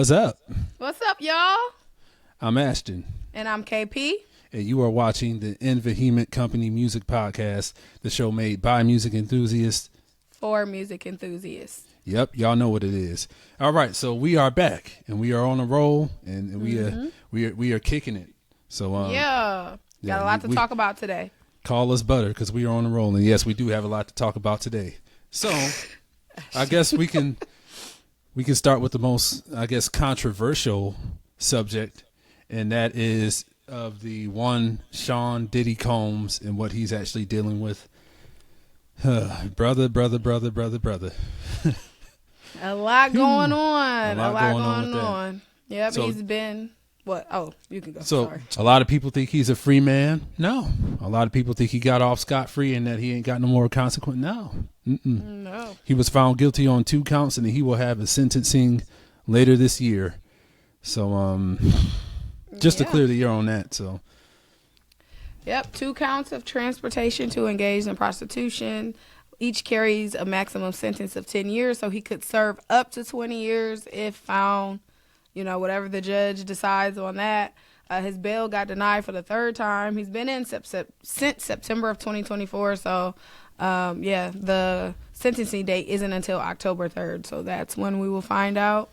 What's up? What's up, y'all? I'm Ashton. And I'm KP. And you are watching the Invehement Company Music Podcast, the show made by music enthusiasts. For music enthusiasts. Yep, y'all know what it is. All right, so we are back, and we are on a roll, and we are kicking it. So got a lot to talk about today. Call us butter, because we are on a roll, and yes, we do have a lot to talk about today. So I guess we can start with the most, I guess, controversial subject, and that is of the one Sean Diddy Combs and what he's actually dealing with. Brother. A lot going on. A lot going on. Yep, so, he's been... What? Oh, you can go. So Sorry. A lot of people think he's a free man. No. A lot of people think he got off scot-free and that he ain't got no more consequence. No. No. He was found guilty on 2 counts and he will have a sentencing later this year. So just to clear the air on that. So. Yep, 2 counts of transportation to engage in prostitution. Each carries a maximum sentence of 10 years, so he could serve up to 20 years if found, whatever the judge decides on that. His bail got denied for the 3rd time. He's been in since September of 2024, so, the sentencing date isn't until October 3rd, so that's when we will find out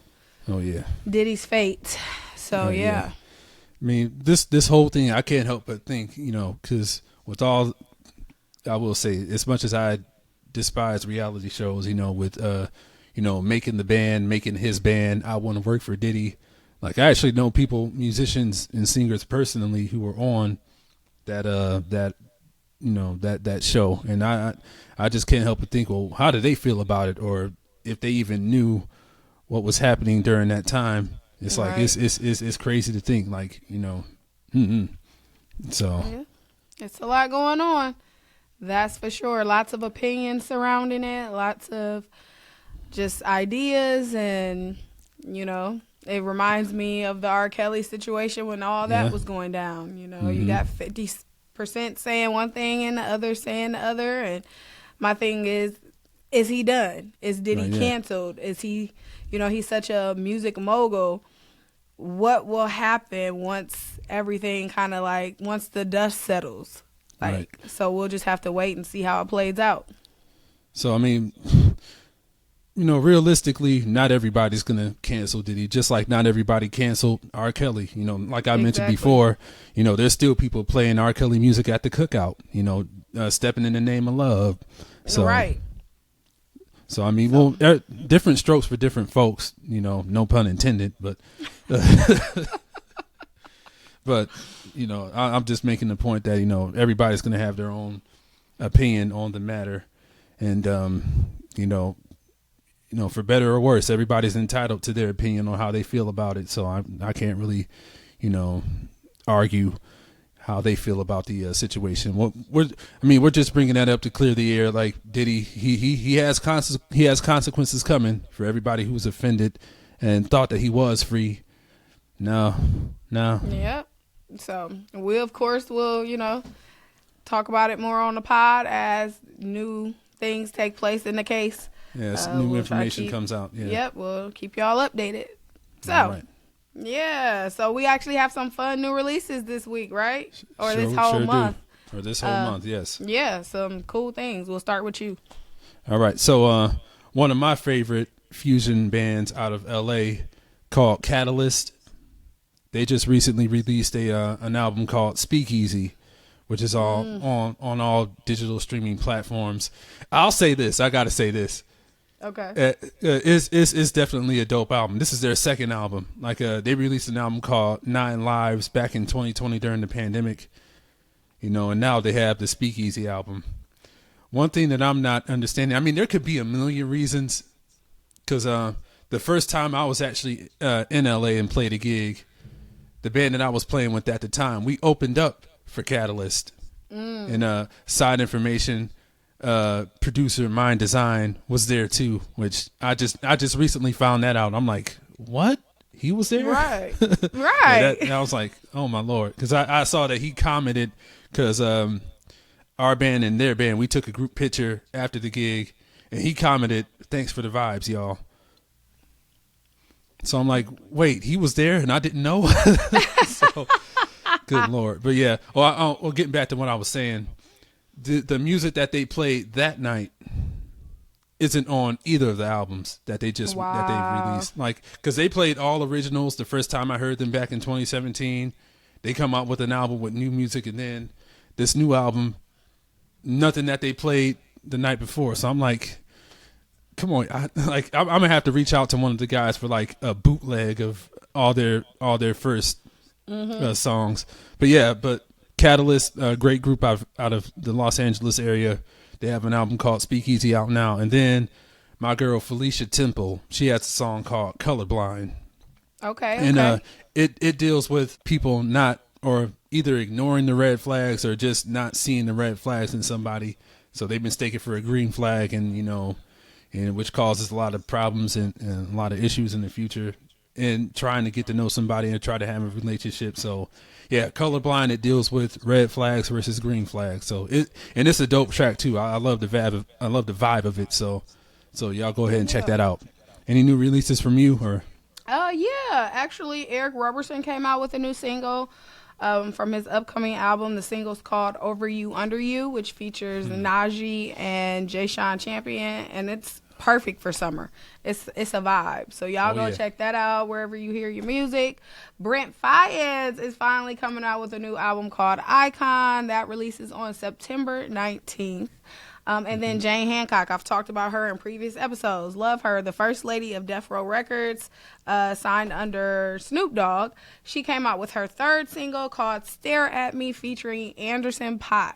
Diddy's fate. So, yeah. I mean, this whole thing, I can't help but think, because with all, I will say, as much as I despise reality shows, with, making the band, making his band, I want to work for Diddy. Like, I actually know people, musicians and singers personally who were on that show. And I just can't help but think, well, how do they feel about it? Or if they even knew what was happening during that time. It's like, right. It's crazy to think, like, So. Yeah. It's a lot going on. That's for sure. Lots of opinions surrounding it. Lots of just ideas. And, it reminds me of the R. Kelly situation when all that was going down. You got 50% saying one thing and the other saying the other. And my thing is he done? Is Diddy canceled? Is he... he's such a music mogul. What will happen once everything kind of once the dust settles? So we'll just have to wait and see how it plays out. So, I mean, realistically, not everybody's going to cancel Diddy, just like not everybody canceled R. Kelly. Like I mentioned before, there's still people playing R. Kelly music at the cookout, stepping in the name of love. So, right. So, I mean, different strokes for different folks, no pun intended, but, but, I'm just making the point that, everybody's going to have their own opinion on the matter. And, for better or worse, everybody's entitled to their opinion on how they feel about it. So I can't really, argue how they feel about the situation. We're just bringing that up to clear the air. Like Diddy, he has consequences coming for everybody who was offended and thought that he was free. No. Yep. So we of course will talk about it more on the pod as new things take place in the case. Yes, new information comes out. Yeah. Yep, we'll keep y'all updated. So. All right. Yeah, so we actually have some fun new releases this week, right? Or this whole month. Or this whole month, yes. Yeah, some cool things. We'll start with you. All right, so one of my favorite fusion bands out of L.A. called Catalyst, they just recently released an album called Speakeasy, which is all on all digital streaming platforms. I'll say this. I got to say this. Okay. It's definitely a dope album. This is their 2nd album. Like they released an album called 9 Lives back in 2020 during the pandemic, and now they have the Speakeasy album. One thing that I'm not understanding, I mean, there could be a million reasons, because the first time I was actually in LA and played a gig, the band that I was playing with at the time, we opened up for Catalyst. And side information, producer Mind Design was there too, which I just recently found that out. I'm like, what? He was there? Right. Right. And I was like, oh my Lord. Because I saw that he commented, because our band and their band, we took a group picture after the gig, and he commented, "Thanks for the vibes, y'all." So I'm like, wait, he was there and I didn't know. So, good Lord. But yeah, well, getting back to what I was saying, the music that they played that night isn't on either of the albums that they released. Like, because they played all originals the first time I heard them back in 2017. They come out with an album with new music, and then this new album, nothing that they played the night before. So I'm like, come on, I'm gonna have to reach out to one of the guys for like a bootleg of all their first songs. But yeah, Catalyst, a great group out of the Los Angeles area. They have an album called Speakeasy out now. And then my girl Felicia Temple, she has a song called Colorblind. Okay. And it deals with people not, or either ignoring the red flags or just not seeing the red flags in somebody. So they've mistaken for a green flag, and and which causes a lot of problems and a lot of issues in the future, and trying to get to know somebody and try to have a relationship. So yeah, Colorblind, it deals with red flags versus green flags. So it's a dope track too. I love the vibe of it. So y'all go ahead and check that out. Any new releases from you or? Yeah, actually Eric Roberson came out with a new single from his upcoming album. The single's called Over You, Under You, which features Najee and Jay Sean Champion, and it's perfect for summer. It's a vibe. So y'all go check that out wherever you hear your music. Brent Faiyaz is finally coming out with a new album called Icon that releases on September 19th. And then Jane Hancock, I've talked about her in previous episodes. Love her, the first lady of Death Row Records, signed under Snoop Dogg. She came out with her third single called Stare at Me featuring Anderson .Paak.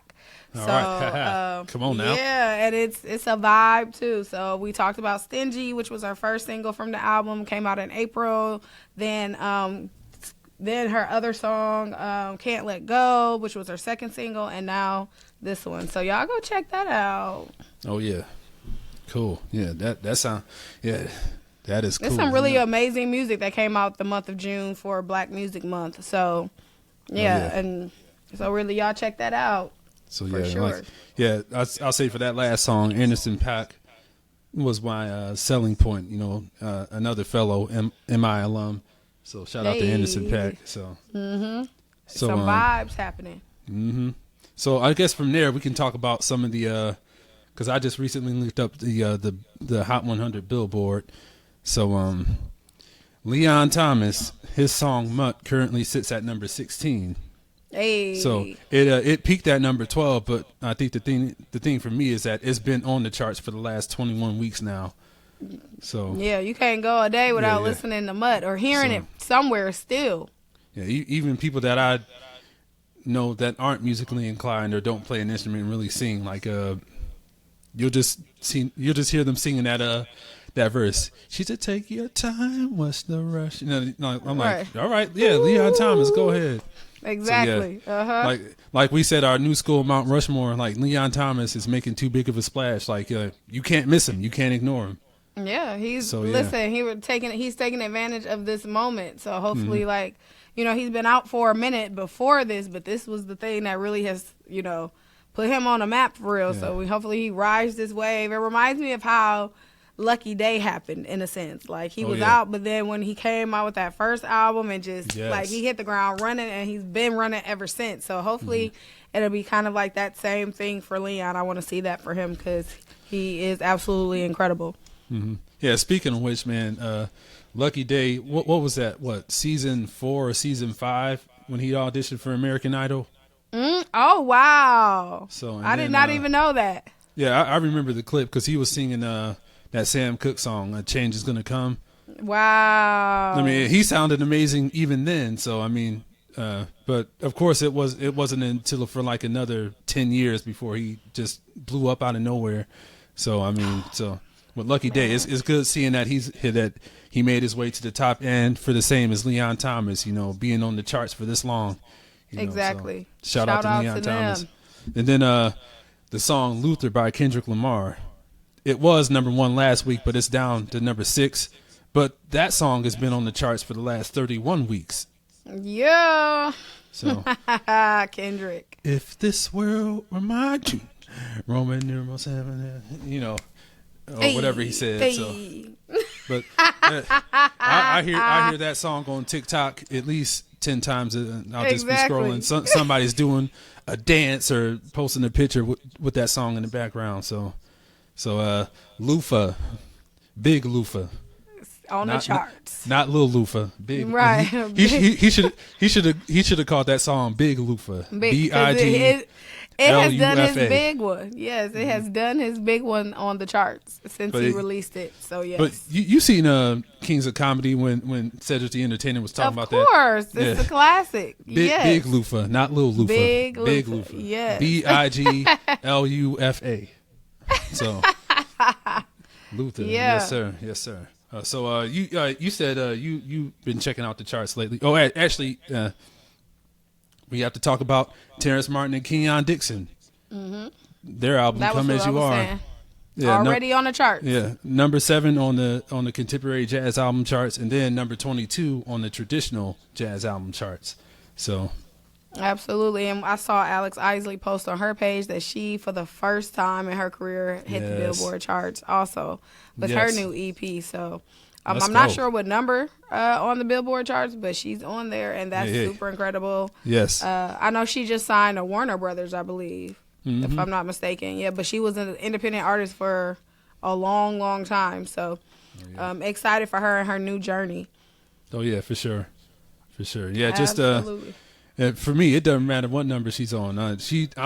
All right. Come on now. Yeah, and it's a vibe too. So we talked about Stingy, which was our first single from the album, came out in April. Then her other song, Can't Let Go, which was her second single, and now this one. So y'all go check that out. Oh yeah, cool. Yeah, that sound. Yeah, that is cool. There's some really amazing music that came out the month of June for Black Music Month. So and so really y'all check that out. So for sure. I'll say for that last song, Anderson .Paak was my selling point. Another fellow MI alum. So shout out to Anderson .Paak. So some vibes happening. So I guess from there we can talk about some of the because I just recently looked up the Hot 100 Billboard. So Leon Thomas, his song Mutt currently sits at number 16. Hey. So it peaked at number 12, but I think the thing for me is that it's been on the charts for the last 21 weeks now. So yeah, you can't go a day without listening to Mutt or hearing it somewhere still. Yeah, even people that I know that aren't musically inclined or don't play an instrument and really sing, like you'll just hear them singing that verse. She said, "Take your time, what's the rush?" I'm like, all right, yeah, Leon Thomas, go ahead. Exactly. So, like we said, our new school Mount Rushmore, like Leon Thomas is making too big of a splash. Like you can't miss him, you can't ignore him. Yeah, he's taking advantage of this moment. So hopefully, he's been out for a minute before this, but this was the thing that really has, put him on a map for real. Yeah. So hopefully he rides this wave. It reminds me of how Lucky Day happened in a sense. Like he was out, but then when he came out with that first album and just like he hit the ground running, and he's been running ever since. So hopefully it'll be kind of like that same thing for Leon. I want to see that for him because he is absolutely incredible. Yeah, speaking of which, man, Lucky Day, what was that? What, season 4 or season 5 when he auditioned for American Idol? Oh wow! So I did not even know that. Yeah, I remember the clip because he was singing that Sam Cooke song, "A Change Is Gonna Come." Wow! I mean, he sounded amazing even then. So I mean, but of course it wasn't until for like another 10 years before he just blew up out of nowhere. So I mean, with Lucky Day, it's good seeing that he made his way to the top, and for the same as Leon Thomas, being on the charts for this long. Exactly. So shout out to Leon Thomas. And then the song Luther by Kendrick Lamar. It was number 1 last week, but it's down to number 6. But that song has been on the charts for the last 31 weeks. Yeah. So Kendrick. If this world remind you, Roman numeral 7, or whatever he said. So, But I hear that song on TikTok at least 10 times. I'll just be scrolling. Somebody's doing a dance or posting a picture with that song in the background. So Lufa, big Lufa. On the charts. Not Lil Lufa, big. Right. He should have called that song Big Lufa. BIG. It has done his big one. Yes, it has done his big one on the charts since he released it. So yes. But you seen Kings of Comedy when Cedric the Entertainer was talking about that? Of course, it's a classic. Big Lufa, not Lil Lufa. Big Lufa. Yes. BIGLUFA. So Luther. Yeah. Yes, sir. So you said you've been checking out the charts lately. Oh, actually, we have to talk about Terrence Martin and Kenyon Dixon. Mm-hmm. Their album "Come As You Are." Saying. Yeah, already on the charts. Yeah, number 7 on the contemporary jazz album charts, and then number 22 on the traditional jazz album charts. So. Absolutely, and I saw Alex Isley post on her page that she, for the first time in her career, hit the Billboard charts also with her new EP. So I'm not sure what number on the Billboard charts, but she's on there, and that's super incredible. Yes, I know she just signed to Warner Brothers, I believe, if I'm not mistaken. Yeah, but she was an independent artist for a long, long time. So excited for her and her new journey. Oh yeah, for sure. Yeah, absolutely. For me, it doesn't matter what number she's on. I'm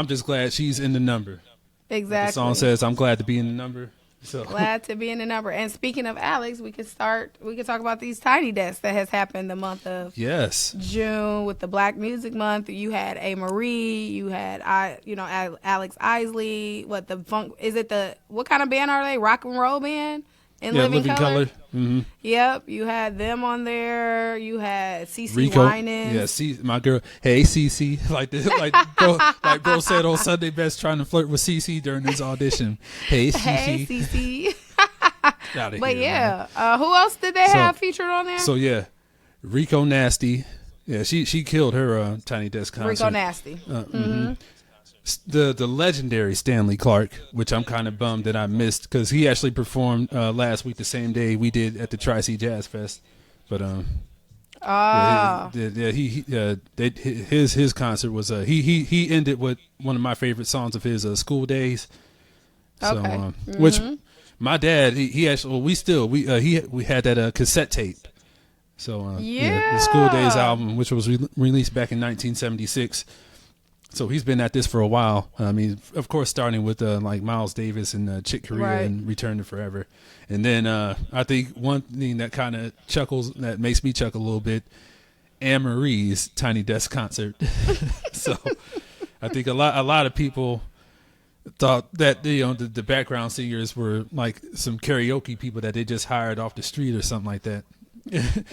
just glad she's in the number. Exactly. The song says, "I'm glad to be in the number." So glad to be in the number. And speaking of Alex, we could talk about these Tiny Desks that has happened the month of June with the Black Music Month. You had A. Marie, you had Alex Isley. What kind of band are they? Rock and roll band? Living Color. Mm-hmm. Yep, you had them on there. You had CeCe Winans. Yeah, my girl. Hey, CeCe, like bro said on Sunday Best, trying to flirt with CeCe during his audition. Hey, CeCe. Hey, CeCe. But here, who else did they have featured on there? So yeah, Rico Nasty. Yeah, she killed her Tiny Desk concert. Rico Nasty. Mm-hmm. The legendary Stanley Clark, which I'm kind of bummed that I missed because he actually performed last week the same day we did at the Tri-C Jazz Fest. But his concert was he ended with one of my favorite songs of his, School Days. So, okay. Which my dad he actually we had that cassette tape. So the School Days album, which was released back in 1976. So he's been at this for a while. I mean, of course, starting with like Miles Davis and Chick Corea and Return to Forever. And then I think one thing that kind of that makes me chuckle a little bit, Anne Marie's Tiny Desk concert. So I think a lot of people thought that the background singers were like some karaoke people that they just hired off the street or something like that.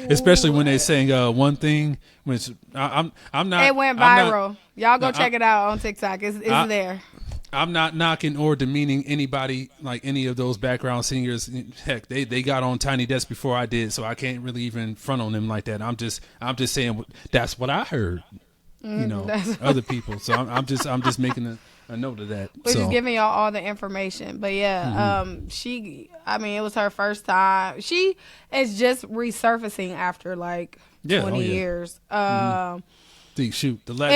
Especially when they sang One Thing, which I'm not. It went viral. Y'all go check it out on TikTok. It's there. I'm not knocking or demeaning anybody, like any of those background singers. Heck, they got on Tiny Desk before I did, so I can't really even front on them like that. I'm just saying that's what I heard. Other people. So I'm just making a note of that. We're just giving y'all all the information. But yeah, it was her first time. She is just resurfacing after like 20 years. Shoot, Well,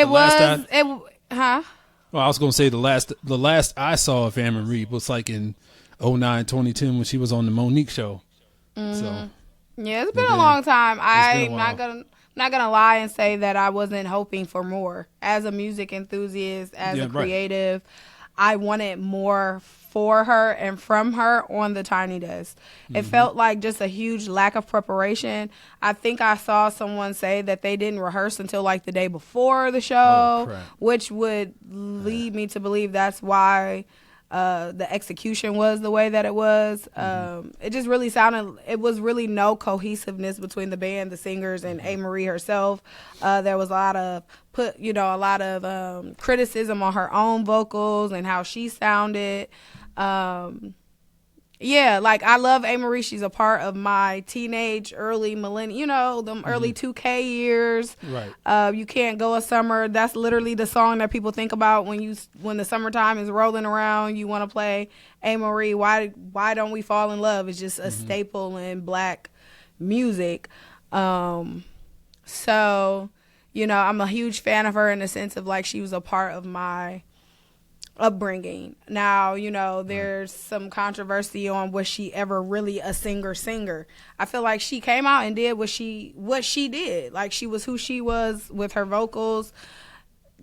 I was gonna say the last I saw of Anne Marie was like in 2009, 2010 when she was on the Monique show. Mm-hmm. So yeah, it's been a long time. I'm not gonna lie and say that I wasn't hoping for more. As a music enthusiast, as a creative, I wanted more for her and from her on the Tiny Desk. It felt like just a huge lack of preparation. I think I saw someone say that they didn't rehearse until like the day before the show, which would lead me to believe that's why the execution was the way that it was. It just really it was really no cohesiveness between the band, the singers, and A. Marie herself. There was a lot of criticism on her own vocals and how she sounded. Yeah, like I love A. Marie. She's a part of my teenage, early millennium, them early 2K years. Right. You Can't Go a Summer. That's literally the song that people think about when the summertime is rolling around. You want to play A. Marie. Why don't we fall in love? It's just a staple in black music. So, I'm a huge fan of her in the sense of like she was a part of my upbringing. Now, there's some controversy on was she ever really a singer. I feel like she came out and did what she did. Like she was who she was with her vocals.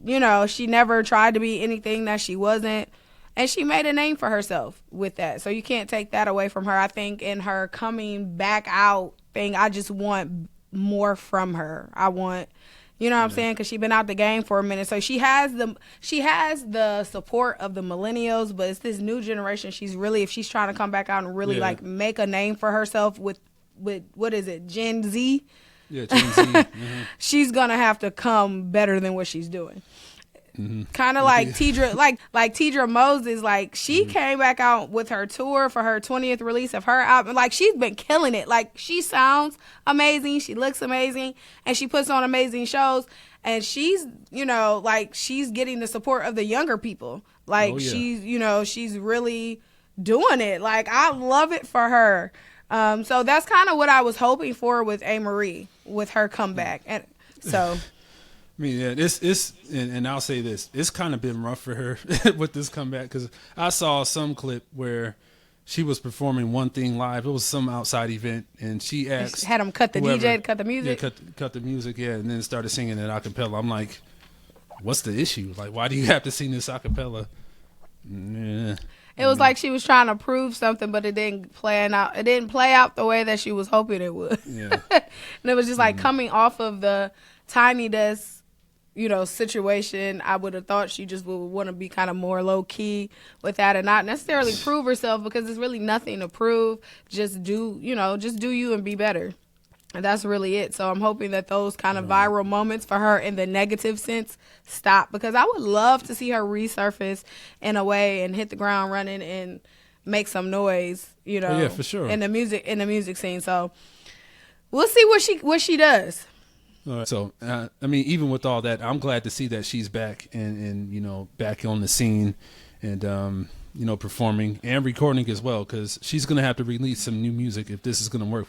She never tried to be anything that she wasn't. And she made a name for herself with that. So you can't take that away from her. I think in her coming back out thing, I just want more from her. I want what I'm saying? Because she's been out the game for a minute. So she has the support of the millennials, but it's this new generation. If she's trying to come back out and really like make a name for herself with what is it, Gen Z? Yeah, Gen Z. She's going to have to come better than what she's doing. Kind of like Tidra, like Tidra Moses, like she came back out with her tour for her 20th release of her album. Like she's been killing it. Like she sounds amazing, she looks amazing, and she puts on amazing shows. And she's, she's getting the support of the younger people. Like she's really doing it. Like I love it for her. So that's kind of what I was hoping for with A. Marie with her comeback, and so. I mean, yeah, and I'll say this, it's kind of been rough for her with this comeback because I saw some clip where she was performing one thing live. It was some outside event, and she asked, had him cut the DJ, cut the music. Yeah, cut the music, yeah, and then started singing it a cappella. I'm like, what's the issue? Like, why do you have to sing this a cappella? It was like she was trying to prove something, but it didn't play out. It didn't play out the way that she was hoping it would. Yeah, and it was just like coming off of the Tiny Desk, situation. I would have thought she just would want to be kind of more low key with that and not necessarily prove herself because there's really nothing to prove. Just do you and be better. And that's really it. So I'm hoping that those kind of viral moments for her in the negative sense stop because I would love to see her resurface in a way and hit the ground running and make some noise, Oh, yeah, for sure. in the music scene. So we'll see what she does. All right. So, even with all that, I'm glad to see that she's back and back on the scene and, performing and recording as well, because she's going to have to release some new music if this is going to work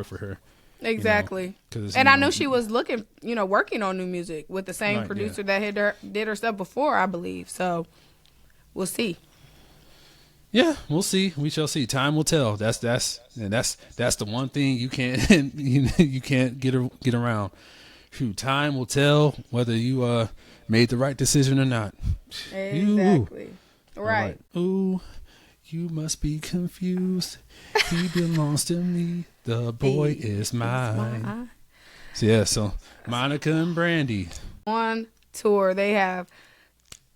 for her. Exactly. And I know she was working on new music with the same producer that did her stuff before, I believe. So we'll see. Yeah, we'll see. We shall see. Time will tell. That's the one thing you can't you can't get around. Shoot, time will tell whether you made the right decision or not. Exactly. Right. Ooh, you must be confused. He belongs to me. The boy is mine. So Monica and Brandy on tour. They have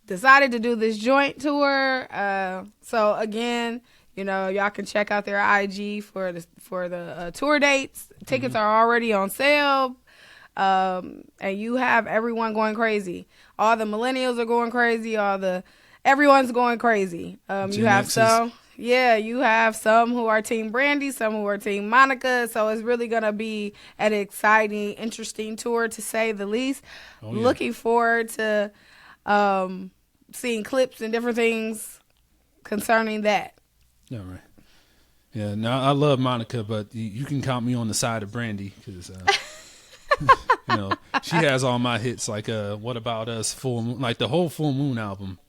decided to do this joint tour. So again, y'all can check out their IG for the tour dates. Tickets are already on sale. And you have everyone going crazy. All the millennials are going crazy. Everyone's going crazy. You have some. Yeah, you have some who are Team Brandy, some who are Team Monica. So it's really going to be an exciting, interesting tour, to say the least. Oh, yeah. Looking forward to seeing clips and different things concerning that. Yeah, right. Yeah, no, I love Monica, but you can count me on the side of Brandy because, she has all my hits, like What About Us, Full Moon, like the whole Full Moon album.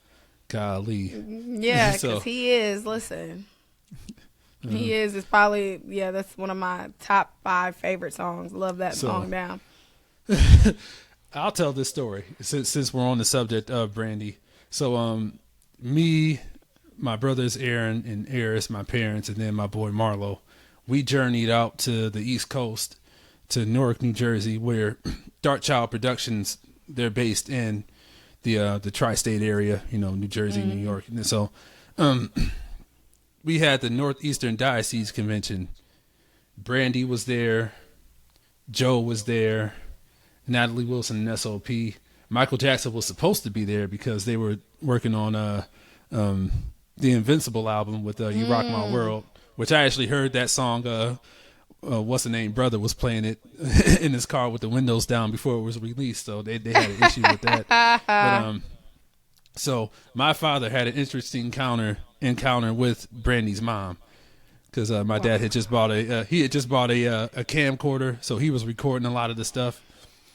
Golly. Yeah, because he is, listen. He is probably, that's one of my top 5 favorite songs. Love that song down. I'll tell this story since we're on the subject of Brandy. So, me, my brothers Aaron and Eris, my parents, and then my boy Marlo, we journeyed out to the East Coast to Newark, New Jersey, where Dark Child Productions, they're based in the tri-state area, New Jersey, New York. And so we had the Northeastern Diocese Convention. Brandy was there. Joe was there. Natalie Wilson and SOP. Michael Jackson was supposed to be there because they were working on the Invincible album with You Rock My World, which I actually heard that song. What's the name? Brother was playing it in his car with the windows down before it was released, so they had an issue with that. But so my father had an interesting encounter with Brandy's mom, because my dad had just bought a camcorder, so he was recording a lot of the stuff.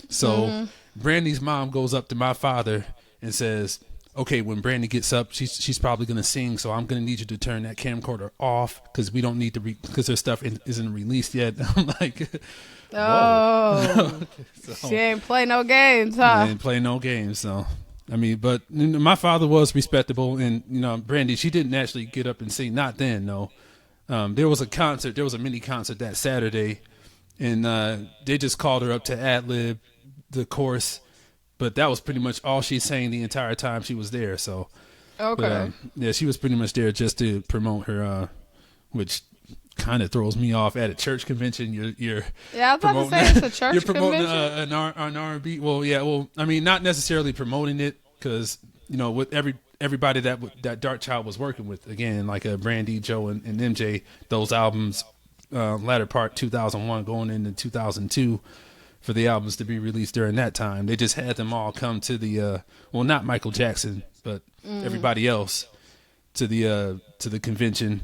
So Brandy's mom goes up to my father and says, okay, when Brandy gets up, she's probably going to sing, so I'm going to need you to turn that camcorder off, because we don't need to, because her stuff isn't released yet. I'm like, oh, so, she ain't play no games, huh? She ain't play no games, so. I mean, but my father was respectable, and, Brandy, she didn't actually get up and sing, not then, no. There was a mini concert that Saturday, and they just called her up to ad-lib the chorus, but that was pretty much all she sang the entire time she was there. So, okay, yeah, she was pretty much there just to promote her, which kind of throws me off at a church convention. You're I was about to say it's a church you're promoting convention. an R&B. Well, yeah, I mean, not necessarily promoting it, because with everybody that Dark Child was working with, again, like Brandy, Joe, and MJ, those albums, latter part 2001 going into 2002. For the albums to be released during that time, they just had them all come to the not Michael Jackson, but everybody else to the convention,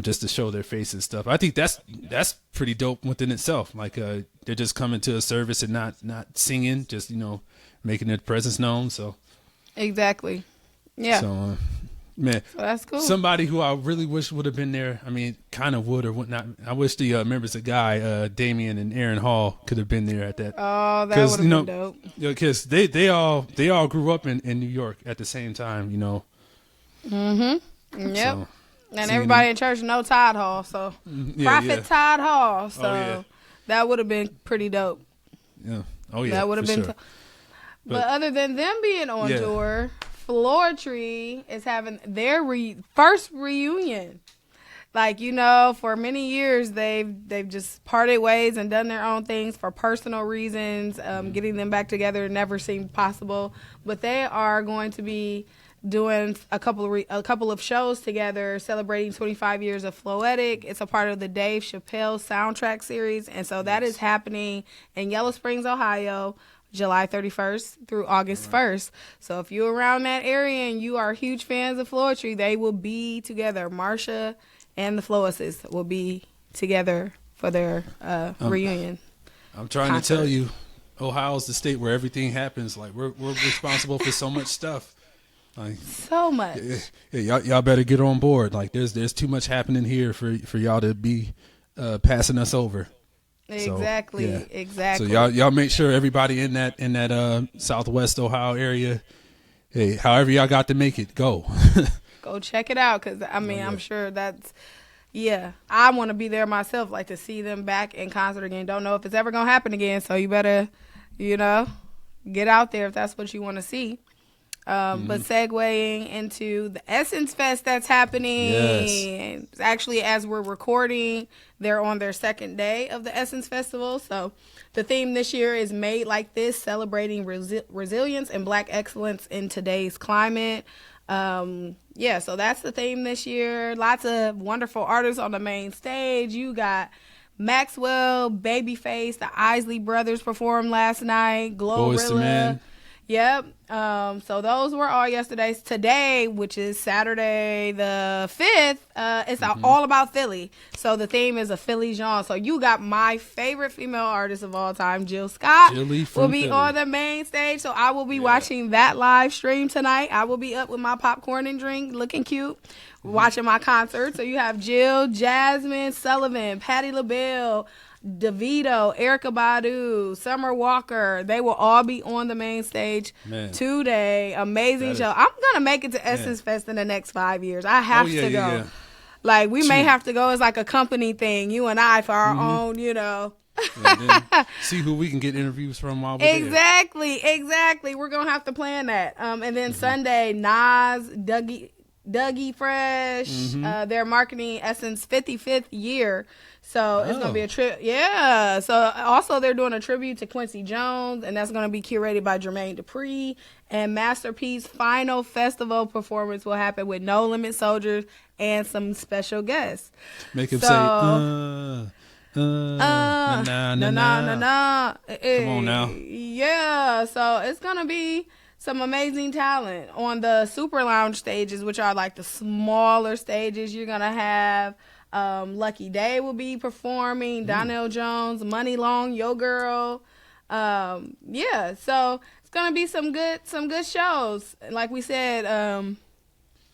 just to show their face and stuff. I think that's pretty dope within itself. Like they're just coming to a service and not singing, just making their presence known. So exactly, yeah. So man, so that's cool. Somebody who I really wish would have been there. I mean, kind of would or would not. I wish the members of Guy, Damian and Aaron Hall, could have been there at that. Oh, that would have been dope. Because they all grew up in New York at the same time. Yep. So, and everybody in church know Todd Hall, so Prophet Todd Hall. So that would have been pretty dope. Yeah. Oh yeah. That would have been. Sure. But other than them being on tour, Floetry is having their first reunion. Like, for many years they've just parted ways and done their own things for personal reasons. Getting them back together never seemed possible. But they are going to be doing a couple of shows together, celebrating 25 years of Floetic. It's a part of the Dave Chappelle soundtrack series, and so that is happening in Yellow Springs, Ohio, July 31st through August 1st. So if you're around that area and you are huge fans of Floetry, they will be together. Marsha and the Floeses will be together for their reunion. I'm trying concert. To tell you, Ohio's the state where everything happens. Like we're responsible for so much stuff. Like so much. Yeah, y'all better get on board. Like there's too much happening here for y'all to be passing us over. Exactly. So, yeah. Exactly. So y'all make sure everybody in that Southwest Ohio area, hey, however y'all got to make it, go. Go check it out, because I'm sure that's I want to be there myself, like to see them back in concert again. Don't know if it's ever gonna happen again, so you better get out there if that's what you want to see. But segueing into the Essence Fest that's happening. Yes. Actually, as we're recording, they're on their second day of the Essence Festival. So the theme this year is Made Like This, celebrating resilience and Black excellence in today's climate. So that's the theme this year. Lots of wonderful artists on the main stage. You got Maxwell, Babyface, the Isley Brothers performed last night, Glorilla. Yep. So those were all yesterday's. Today, which is Saturday the 5th, it's all about Philly. So the theme is a Philly genre. So you got my favorite female artist of all time, Jill Scott, will be Philly on the main stage. So I will be watching that live stream tonight. I will be up with my popcorn and drink, looking cute, watching my concert. So you have Jill, Jasmine Sullivan, Patti LaBelle, DeVito, Erykah Badu, Summer Walker. They will all be on the main stage today. Amazing show. I'm going to make it to Essence Fest in the next 5 years. I have to go. Yeah. Like, we may have to go as like a company thing, you and I, for our own, see who we can get interviews from while we're there. Exactly. We're going to have to plan that. And then Sunday, Nas, Dougie Fresh. They're marketing Essence 55th year. So it's going to be a trip. Yeah. So also they're doing a tribute to Quincy Jones, and that's going to be curated by Jermaine Dupri. And Masterpiece final festival performance will happen with No Limit Soldiers and some special guests. Make him say, na na na na. Come on now. Yeah. So it's going to be some amazing talent on the super lounge stages, which are like the smaller stages. You're going to have Lucky Day will be performing, Donnell Jones, Money Long, Yo Girl. Yeah, so it's going to be some good shows. Like we said,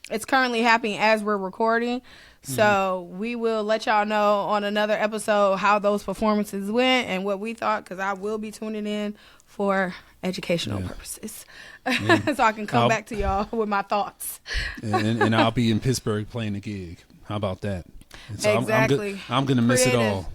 it's currently happening as we're recording. So we will let y'all know on another episode how those performances went and what we thought, because I will be tuning in for educational purposes. So I can come back to y'all with my thoughts. and I'll be in Pittsburgh playing a gig. How about that? So exactly. I'm going to miss it all.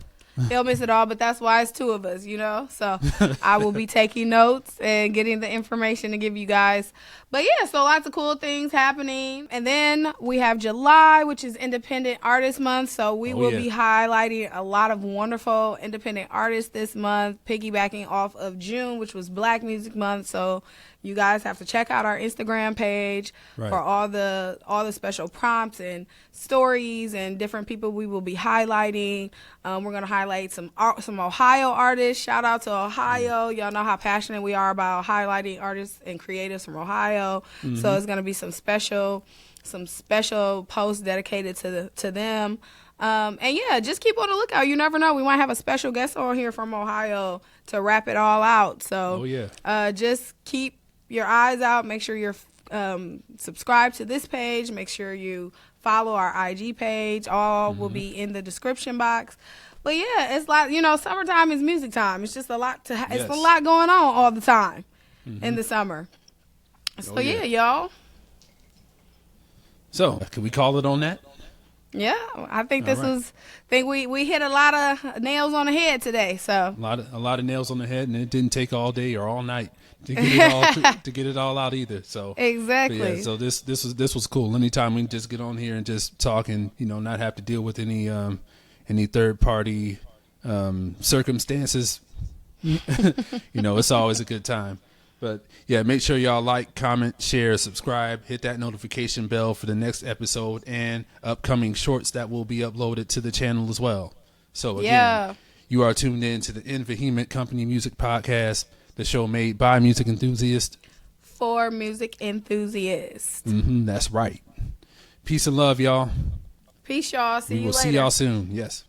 He'll miss it all, but that's why it's two of us, you know? So I will be taking notes and getting the information to give you guys. But yeah, so lots of cool things happening. And then we have July, which is Independent Artist Month. So we will be highlighting a lot of wonderful independent artists this month, piggybacking off of June, which was Black Music Month. So you guys have to check out our Instagram page for all the special prompts and stories and different people we will be highlighting. We're going to highlight some Ohio artists. Shout out to Ohio. Y'all know how passionate we are about highlighting artists and creatives from Ohio. So it's going to be some special posts dedicated to them. And yeah, just keep on the lookout. You never know. We might have a special guest on here from Ohio to wrap it all out. So just keep your eyes out. Make sure you're subscribed to this page. Make sure you follow our IG page. All will be in the description box. But yeah, it's like, summertime is music time. It's just a lot it's a lot going on all the time in the summer. So yeah, y'all. So can we call it on that? Yeah, I think we hit a lot of nails on the head today. So a lot of nails on the head, and it didn't take all day or all night to get it all to get it all out either. So exactly. Yeah, so this was cool. Anytime we can just get on here and just talk and not have to deal with any third party circumstances. It's always a good time. But yeah, make sure y'all like, comment, share, subscribe, hit that notification bell for the next episode and upcoming shorts that will be uploaded to the channel as well. So again, you are tuned in to the Invehement Company Music Podcast, the show made by music enthusiasts for music enthusiasts. That's right. Peace and love, y'all. Peace, y'all. See you later. We will see y'all soon. Yes.